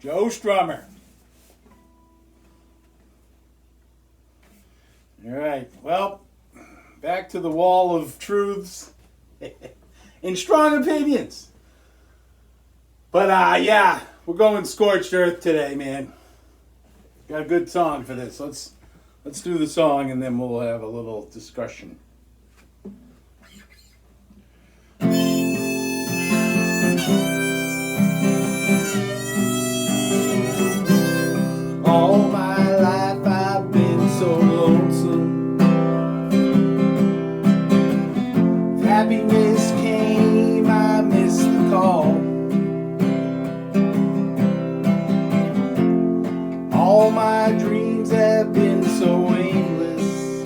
Joe Strummer. All right, well, back to the wall of truths and strong opinions. But yeah, we're going scorched earth today, man. Got a good song for this. Let's do the song and then we'll have a little discussion. All my life I've been so lonesome. Happiness came, I missed the call. All my dreams have been so aimless.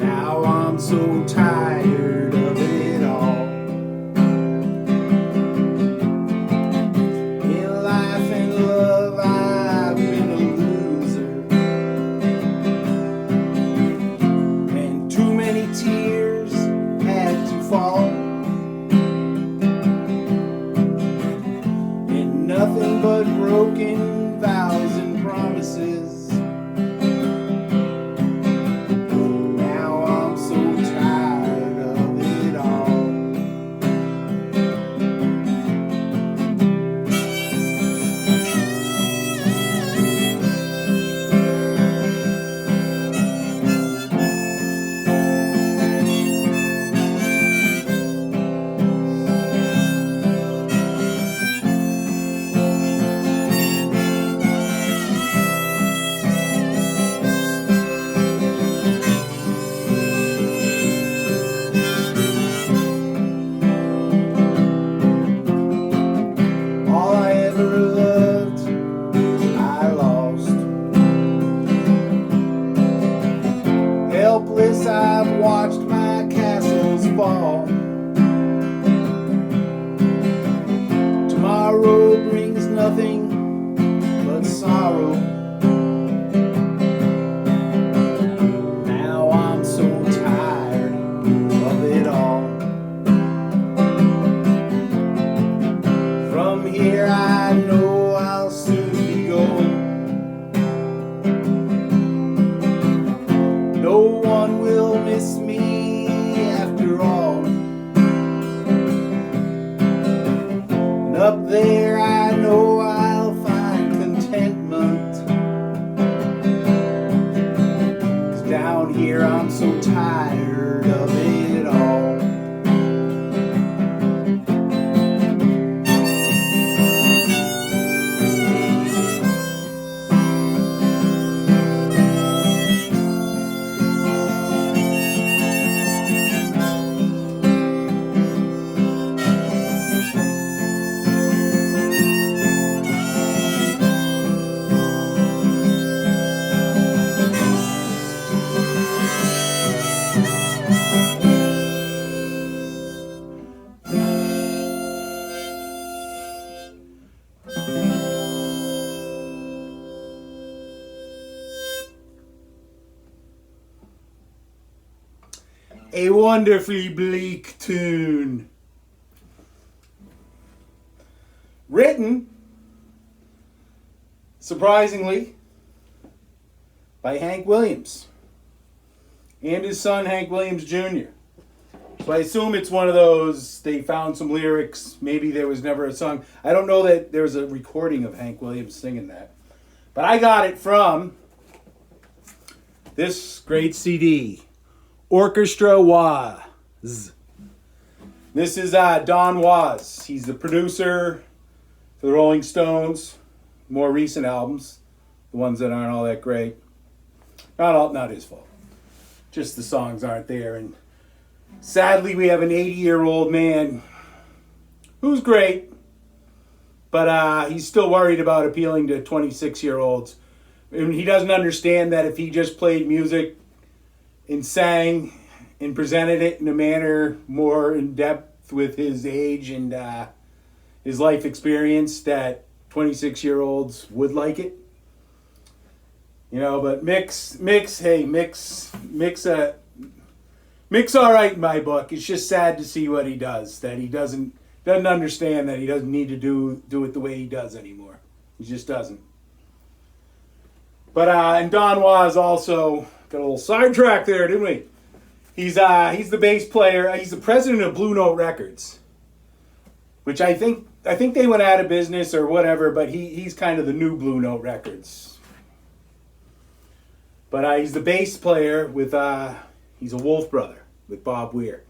Now I'm so tired of it all. In life and love I've been a loser, and too many tears had to fall. Nothing but broken vows and promises. Now I'm so tired of it all. All I ever loved, I lost. Helpless, I've watched my castles fall. Tomorrow brings nothing but sorrow. Now I'm so tired of it all. From here I know I'll soon be going. No one will miss me after all. And up there I know I'll find contentment. 'Cause down here I'm so tired of it all. A wonderfully bleak tune. Written, surprisingly, by Hank Williams and his son Hank Williams Jr. So I assume it's one of those, they found some lyrics, maybe there was never a song. I don't know that there was a recording of Hank Williams singing that. But I got it from this great CD. Orquestra Was. This is Don Was. He's the producer for the Rolling Stones, more recent albums, the ones that aren't all that great. Not his fault. Just the songs aren't there. And sadly, we have an 80-year-old man who's great, but he's still worried about appealing to 26-year-olds. And he doesn't understand that if he just played music and sang and presented it in a manner more in depth with his age and his life experience, that 26-year-olds would like it. You know, but Mick's all right in my book. It's just sad to see what he does, that he doesn't doesn't understand that he doesn't need to do it the way he does anymore. He just doesn't. But and Don Was also got a little sidetrack there, didn't we? He's the bass player. He's the president of Blue Note Records, which I think they went out of business or whatever. But he's kind of the new Blue Note Records. But he's the bass player with he's a Wolf brother with Bob Weir.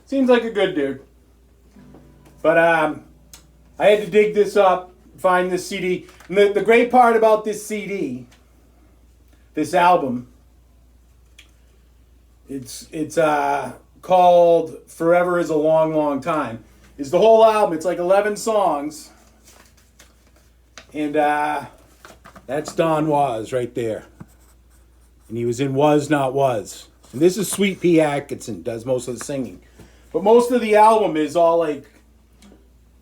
Seems like a good dude. But I had to dig this up, find this CD. And the great part about this CD, this album, it's called Forever is a Long, Long Time. Is the whole album. It's like 11 songs. And that's Don Was right there. And he was in Was Not Was. And this is Sweet Pea Atkinson, does most of the singing. But most of the album is all like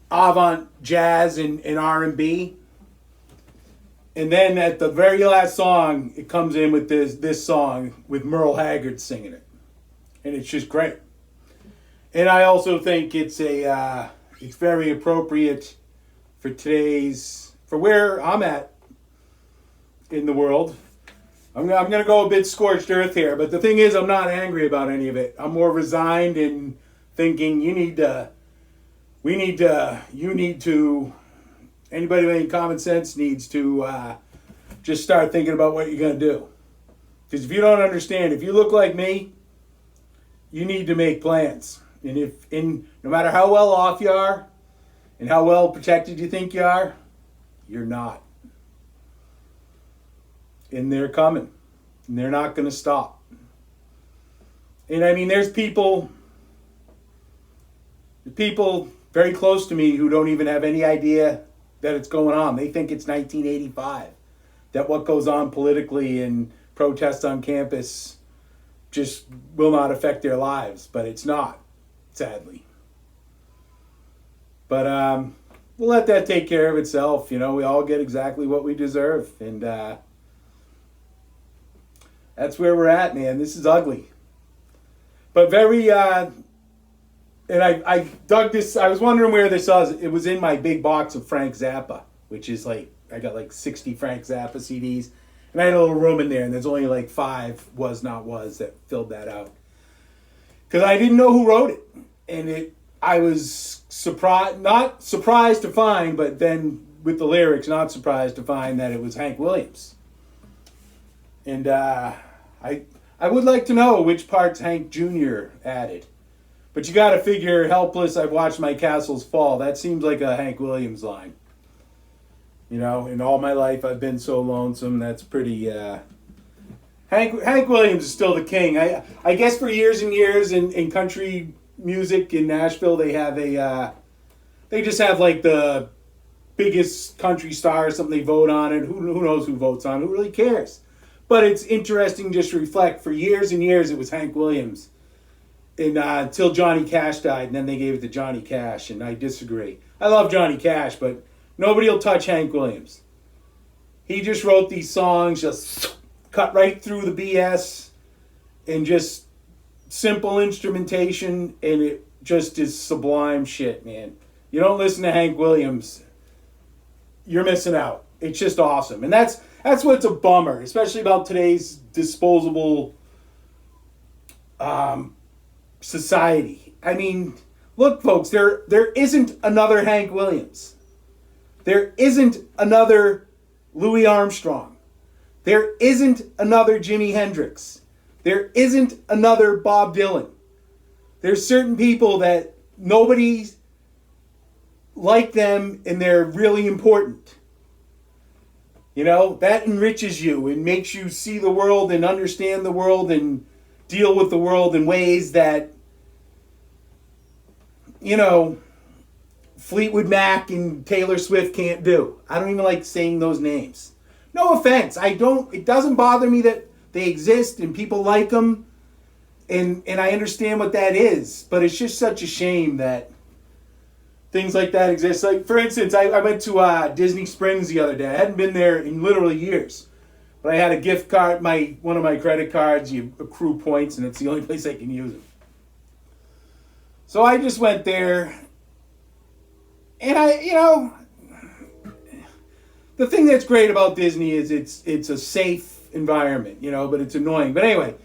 avant jazz and R&B. And then at the very last song, it comes in with this song with Merle Haggard singing it. And it's just great. And I also think it's very appropriate for for where I'm at in the world. I'm going to go a bit scorched earth here, but the thing is, I'm not angry about any of it. I'm more resigned in thinking you need to, anybody with any common sense needs to just start thinking about what you're going to do. Because if you don't understand, if you look like me, you need to make plans. And no matter how well off you are and how well protected you think you are, you're not. And they're coming. And they're not going to stop. And I mean, there's people very close to me who don't even have any idea that it's going on. They think it's 1985. That what goes on politically and protests on campus just will not affect their lives. But it's not, sadly. But we'll let that take care of itself. You know, we all get exactly what we deserve. And that's where we're at, man. This is ugly. But very, and I dug this. I was wondering where this was. It was in my big box of Frank Zappa, which is like, I got like 60 Frank Zappa CDs. And I had a little room in there, and there's only like 5 Was Not Was that filled that out. Because I didn't know who wrote it. And I was not surprised to find, but then with the lyrics, not surprised to find that it was Hank Williams. And I would like to know which parts Hank Jr. added. But you got to figure, helpless, I've watched my castles fall. That seems like a Hank Williams line. You know, in all my life I've been so lonesome. That's pretty... Hank Williams is still the king. I guess for years and years in country music in Nashville, they have they just have like the biggest country star or something they vote on, and who knows who votes on, who really cares? But it's interesting just to reflect, for years and years it was Hank Williams. And until Johnny Cash died, and then they gave it to Johnny Cash, and I disagree. I love Johnny Cash, but nobody will touch Hank Williams. He just wrote these songs, just cut right through the BS, and just simple instrumentation, and it just is sublime shit, man. You don't listen to Hank Williams, you're missing out. It's just awesome. And that's what's a bummer, especially about today's disposable society. I mean, look, folks, there isn't another Hank Williams. There isn't another Louis Armstrong. There isn't another Jimi Hendrix. There isn't another Bob Dylan. There's certain people that nobody like them, and they're really important. You know, that enriches you and makes you see the world and understand the world and deal with the world in ways that, you know, Fleetwood Mac and Taylor Swift can't do. I don't even like saying those names. No offense. It doesn't bother me that they exist and people like them. And I understand what that is. But it's just such a shame that things like that exist. Like, for instance, I went to Disney Springs the other day. I hadn't been there in literally years. But I had a gift card, one of my credit cards, you accrue points, and it's the only place I can use them. So I just went there, and the thing that's great about Disney is it's a safe environment, but it's annoying. But anyway,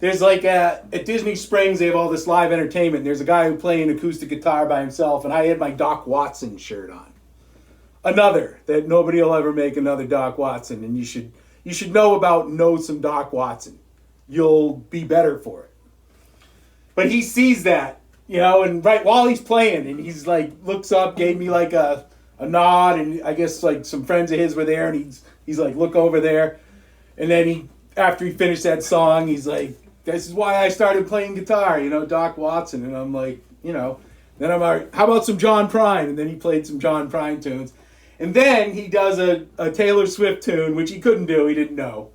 there's like at Disney Springs, they have all this live entertainment. There's a guy who plays an acoustic guitar by himself, and I had my Doc Watson shirt on. Another that nobody will ever make another Doc Watson, and you should know some Doc Watson. You'll be better for it. But he sees that, and right while he's playing, and he's like looks up, gave me like a nod, and I guess like some friends of his were there, and he's like, look over there, and then after he finished that song, he's like, this is why I started playing guitar, Doc Watson, and I'm like, then I'm like, how about some John Prine? And then he played some John Prine tunes, and then he does a Taylor Swift tune, which he couldn't do, he didn't know,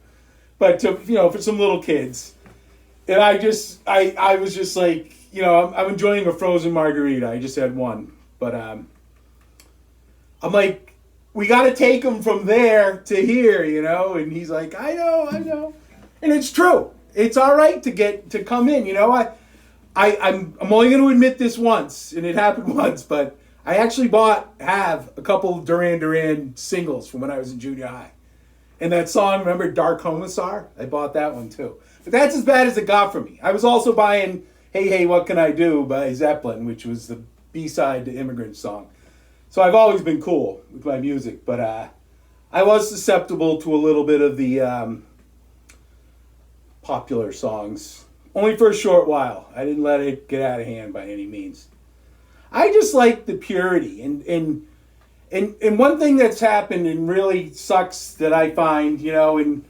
but for some little kids, and I was just like, I'm enjoying a frozen margarita. I just had one, but I'm like, we got to take him from there to here, and he's like, I know, and it's true. It's all right to come in, I'm only going to admit this once, and it happened once, but I actually have a couple Duran Duran singles from when I was in junior high, and that song, remember Dark Homicide? I bought that one too, but that's as bad as it got for me. I was also buying Hey Hey What Can I Do by Zeppelin, which was the B-side to Immigrant Song. So I've always been cool with my music, but I was susceptible to a little bit of the popular songs. Only for a short while. I didn't let it get out of hand by any means. I just like the purity. And one thing that's happened and really sucks that I find, and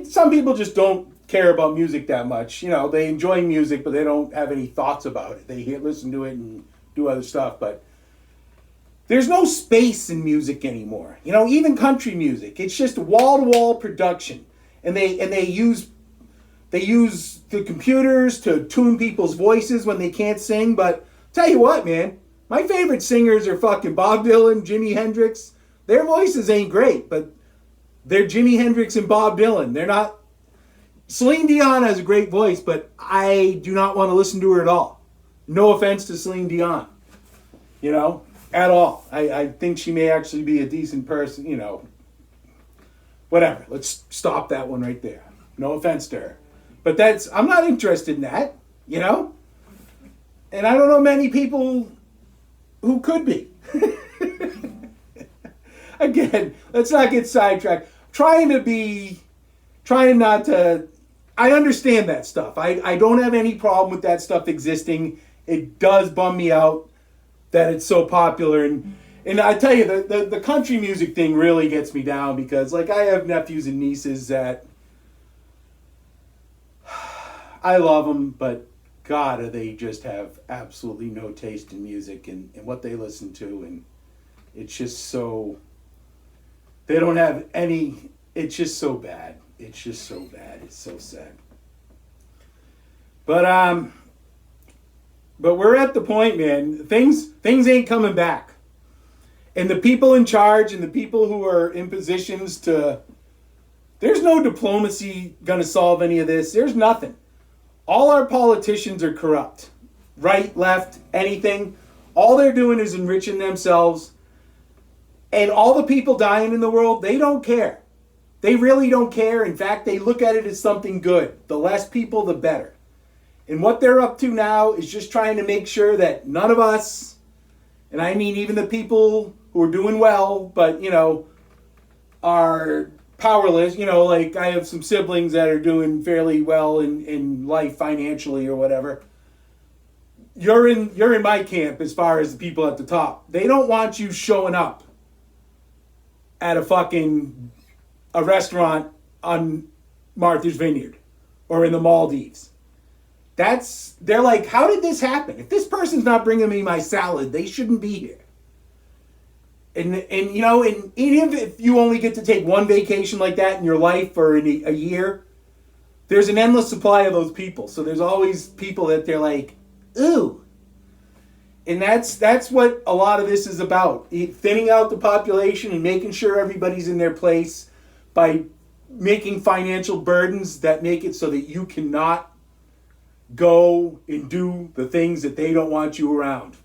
some people just don't care about music that much. They enjoy music, but they don't have any thoughts about it. They listen to it and do other stuff, but there's no space in music anymore. Even country music. It's just wall-to-wall production. And they use the computers to tune people's voices when they can't sing. But tell you what, man, my favorite singers are fucking Bob Dylan, Jimi Hendrix. Their voices ain't great, but they're Jimi Hendrix and Bob Dylan. They're not. Celine Dion has a great voice, but I do not want to listen to her at all. No offense to Celine Dion, at all. I think she may actually be a decent person, whatever. Let's stop that one right there. No offense to her. But I'm not interested in that, And I don't know many people who could be. Again, let's not get sidetracked. Trying not to, I understand that stuff. I don't have any problem with that stuff existing. It does bum me out that it's so popular. And I tell you, the country music thing really gets me down because, like, I have nephews and nieces that I love them, but God, they just have absolutely no taste in music and what they listen to. And it's just so, they don't have any, it's just so bad. It's just so bad. It's so sad. But we're at the point, man, things ain't coming back. And the people in charge and the people who are in positions there's no diplomacy going to solve any of this. There's nothing. All our politicians are corrupt. Right, left, anything. All they're doing is enriching themselves. And all the people dying in the world, they don't care. They really don't care. In fact, they look at it as something good. The less people, the better. And what they're up to now is just trying to make sure that none of us, and I mean even the people who are doing well, but, are powerless. Like I have some siblings that are doing fairly well in life financially or whatever. You're in my camp as far as the people at the top. They don't want you showing up at a restaurant on Martha's Vineyard or in the Maldives. They're like, how did this happen? If this person's not bringing me my salad, they shouldn't be here. And even if you only get to take one vacation like that in your life or in a year, there's an endless supply of those people. So there's always people that they're like, ooh. And that's what a lot of this is about. Thinning out the population and making sure everybody's in their place by making financial burdens that make it so that you cannot go and do the things that they don't want you around.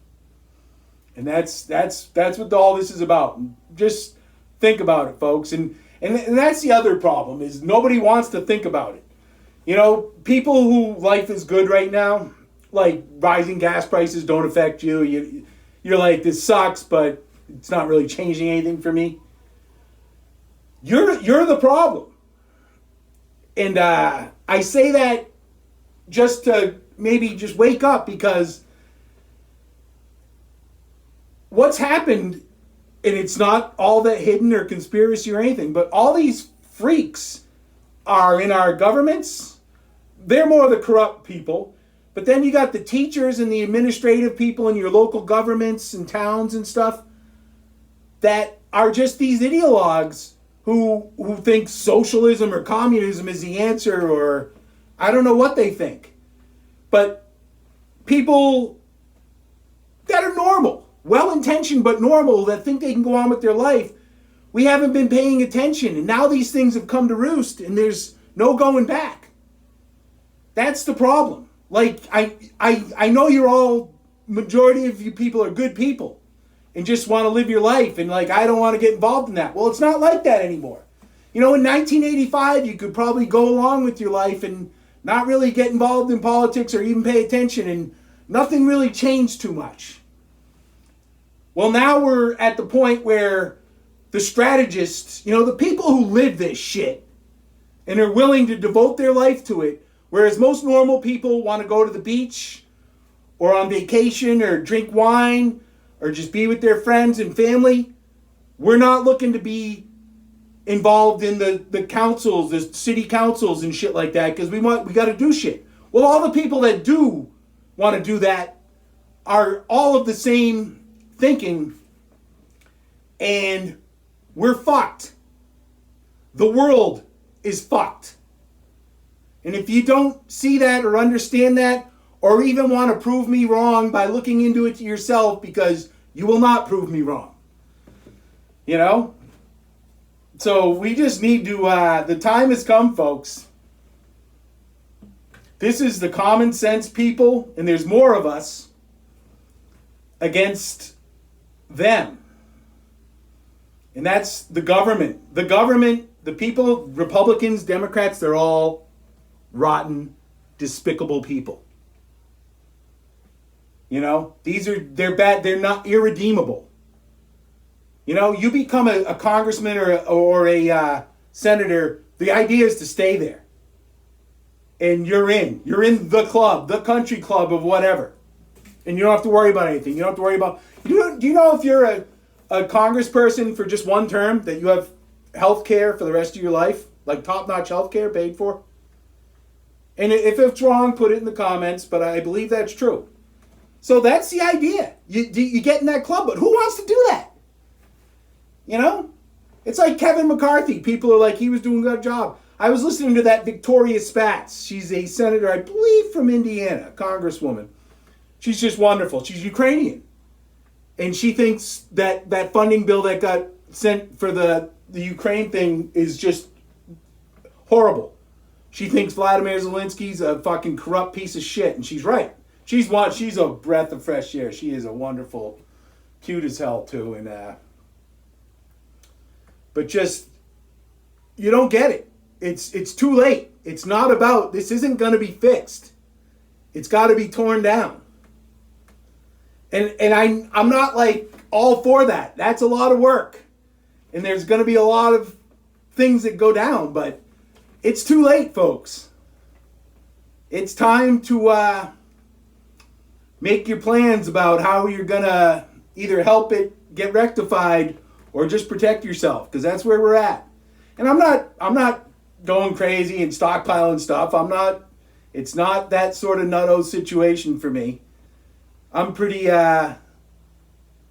And that's what all this is about. Just think about it, folks. And that's the other problem, is nobody wants to think about it. You know, people who life is good right now, like rising gas prices don't affect you. You're like, this sucks, but it's not really changing anything for me. You're the problem. And I say that just to maybe just wake up, because what's happened, and it's not all that hidden or conspiracy or anything, but all these freaks are in our governments. They're more the corrupt people. But then you got the teachers and the administrative people in your local governments and towns and stuff that are just these ideologues who think socialism or communism is the answer, or I don't know what they think. But people that are normal, well-intentioned but normal, that think they can go on with their life, we haven't been paying attention. And now these things have come to roost and there's no going back. That's the problem. Like, I know you're all, majority of you people are good people and just want to live your life, and like, I don't want to get involved in that. Well, it's not like that anymore. You know, in 1985, you could probably go along with your life and not really get involved in politics or even pay attention, and nothing really changed too much. Well, now we're at the point where the strategists, you know, the people who live this shit and are willing to devote their life to it, whereas most normal people want to go to the beach or on vacation or drink wine or just be with their friends and family, we're not looking to be involved in the councils, the city councils and shit like that, because we got to do shit. Well, all the people that do want to do that are all of the same thinking, and we're fucked. The world is fucked. And if you don't see that or understand that, or even want to prove me wrong by looking into it yourself, because you will not prove me wrong. You know? So we just need to, the time has come, folks. This is the common sense people, and there's more of us, against them. And that's the government. The government, the people, Republicans, Democrats, they're all rotten, despicable people. You know, they're bad, they're not irredeemable. You know, you become a congressman or a senator, the idea is to stay there. And you're in the club, the country club of whatever. And you don't have to worry about anything. You don't have to worry about, do you know if you're a congressperson for just one term, that you have health care for the rest of your life? Like top-notch health care paid for? And if it's wrong, put it in the comments, but I believe that's true. So that's the idea. You get in that club, but who wants to do that? You know? It's like Kevin McCarthy. People are like, he was doing a good job. I was listening to that Victoria Spatz. She's a senator, I believe, from Indiana, a congresswoman. She's just wonderful. She's Ukrainian. And she thinks that funding bill that got sent for the Ukraine thing is just horrible. She thinks Vladimir Zelensky's a fucking corrupt piece of shit, and she's right. She's a breath of fresh air. She is a wonderful, cute as hell too, and but just, you don't get it. It's too late. It's not about, this isn't going to be fixed. It's got to be torn down. And I'm not like all for that. That's a lot of work. And there's going to be a lot of things that go down, but it's too late, folks. It's time to make your plans about how you're going to either help it get rectified or just protect yourself, because that's where we're at. And I'm not going crazy and stockpiling stuff. It's not that sort of nutto situation for me. I'm pretty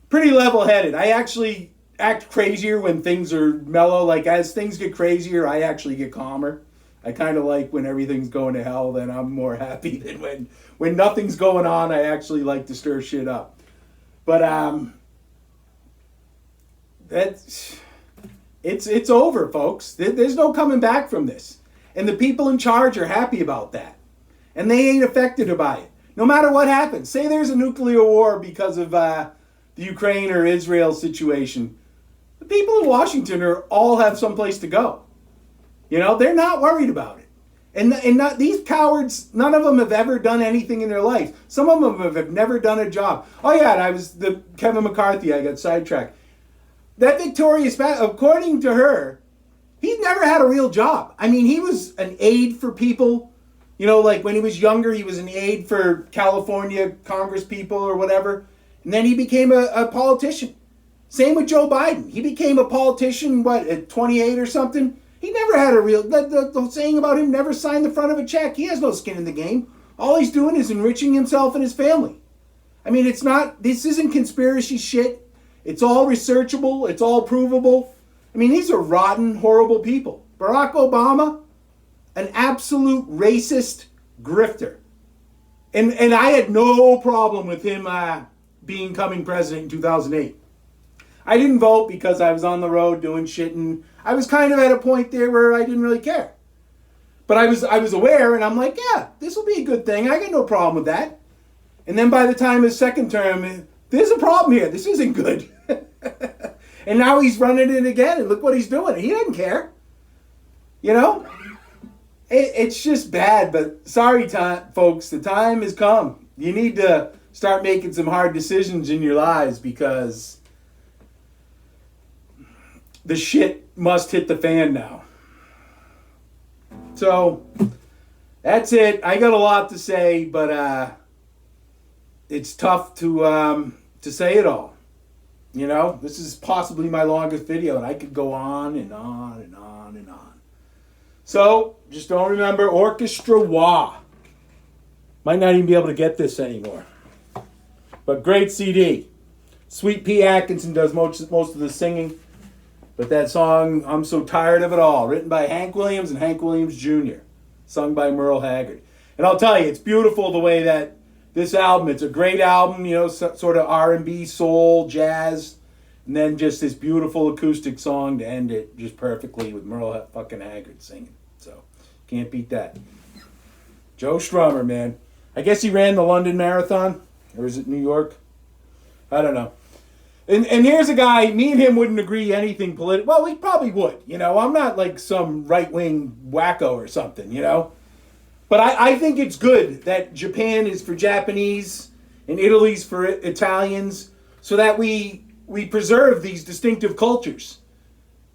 level-headed. I actually act crazier when things are mellow. Like, as things get crazier, I actually get calmer. I kind of like when everything's going to hell, then I'm more happy than when nothing's going on. I actually like to stir shit up. But it's over, folks. There's no coming back from this. And the people in charge are happy about that. and they ain't affected by it. No matter what happens. Say there's a nuclear war because of the Ukraine or Israel situation. The people in Washington all have someplace to go. You know, they're not worried about it. And not, these cowards, none of them have ever done anything in their life. Some of them have never done a job. Oh yeah, and I was the Kevin McCarthy, I got sidetracked. That Victorious, according to her, he's never had a real job. I mean, he was an aide for people. You know, like when he was younger, he was an aide for California Congress people or whatever. And then he became a politician. Same with Joe Biden. He became a politician, at 28 or something? He never had a real... The saying about him, never signed the front of a check. He has no skin in the game. All he's doing is enriching himself and his family. I mean, it's not... This isn't conspiracy shit. It's all researchable. It's all provable. I mean, these are rotten, horrible people. Barack Obama, an absolute racist grifter. And I had no problem with him becoming president in 2008. I didn't vote because I was on the road doing shit, and I was kind of at a point there where I didn't really care. But I was aware, and I'm like, yeah, this will be a good thing. I got no problem with that. And then by the time his second term, there's a problem here. This isn't good. And now he's running it again, and look what he's doing. He doesn't care. You know? It's just bad, but sorry, folks, the time has come. You need to start making some hard decisions in your lives because the shit must hit the fan now. So, that's it. I got a lot to say, but it's tough to say it all. You know, this is possibly my longest video, and I could go on and on and on and on. So, just don't remember Orquestra Was. Might not even be able to get this anymore. But great CD. Sweet Pea Atkinson does most of the singing. But that song, I'm So Tired of It All, written by Hank Williams and Hank Williams Jr., sung by Merle Haggard. And I'll tell you, it's beautiful the way that this album, it's a great album, you know, sort of R&B, soul, jazz, and then just this beautiful acoustic song to end it just perfectly with Merle fucking Haggard singing. So, can't beat that. Joe Strummer, man. I guess he ran the London Marathon, or is it New York? I don't know. And here's a guy, me and him wouldn't agree anything political. Well, we probably would, you know. I'm not like some right-wing wacko or something, you know. But I think it's good that Japan is for Japanese and Italy's for Italians so that we preserve these distinctive cultures.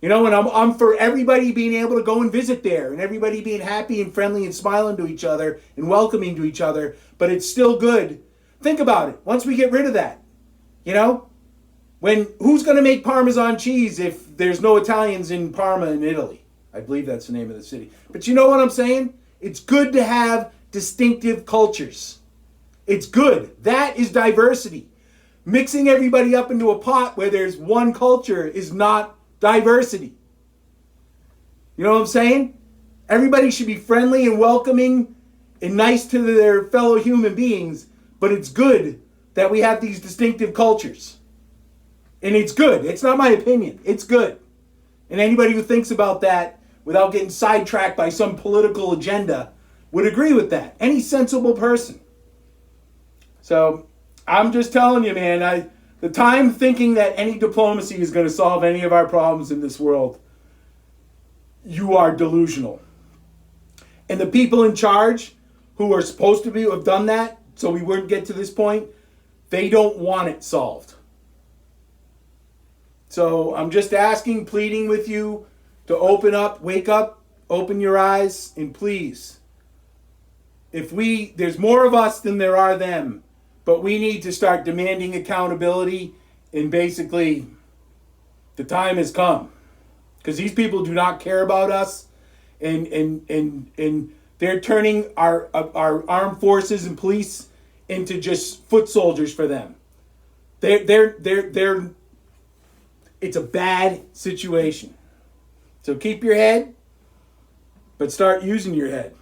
You know, and I'm for everybody being able to go and visit there and everybody being happy and friendly and smiling to each other and welcoming to each other. But it's still good. Think about it. Once we get rid of that, you know, who's going to make Parmesan cheese if there's no Italians in Parma in Italy? I believe that's the name of the city. But you know what I'm saying? It's good to have distinctive cultures. It's good. That is diversity. Mixing everybody up into a pot where there's one culture is not diversity. You know what I'm saying? Everybody should be friendly and welcoming and nice to their fellow human beings, but it's good that we have these distinctive cultures. And it's good. It's not my opinion. It's good. And anybody who thinks about that without getting sidetracked by some political agenda would agree with that. Any sensible person. So, I'm just telling you, man, the time thinking that any diplomacy is going to solve any of our problems in this world, you are delusional. And the people in charge who are supposed to have done that, so we wouldn't get to this point, they don't want it solved. So I'm just asking, pleading with you to open up, wake up, open your eyes, and please, there's more of us than there are them, but we need to start demanding accountability, and basically, the time has come. Because these people do not care about us, and they're turning our armed forces and police into just foot soldiers for them. It's a bad situation. So keep your head, but start using your head.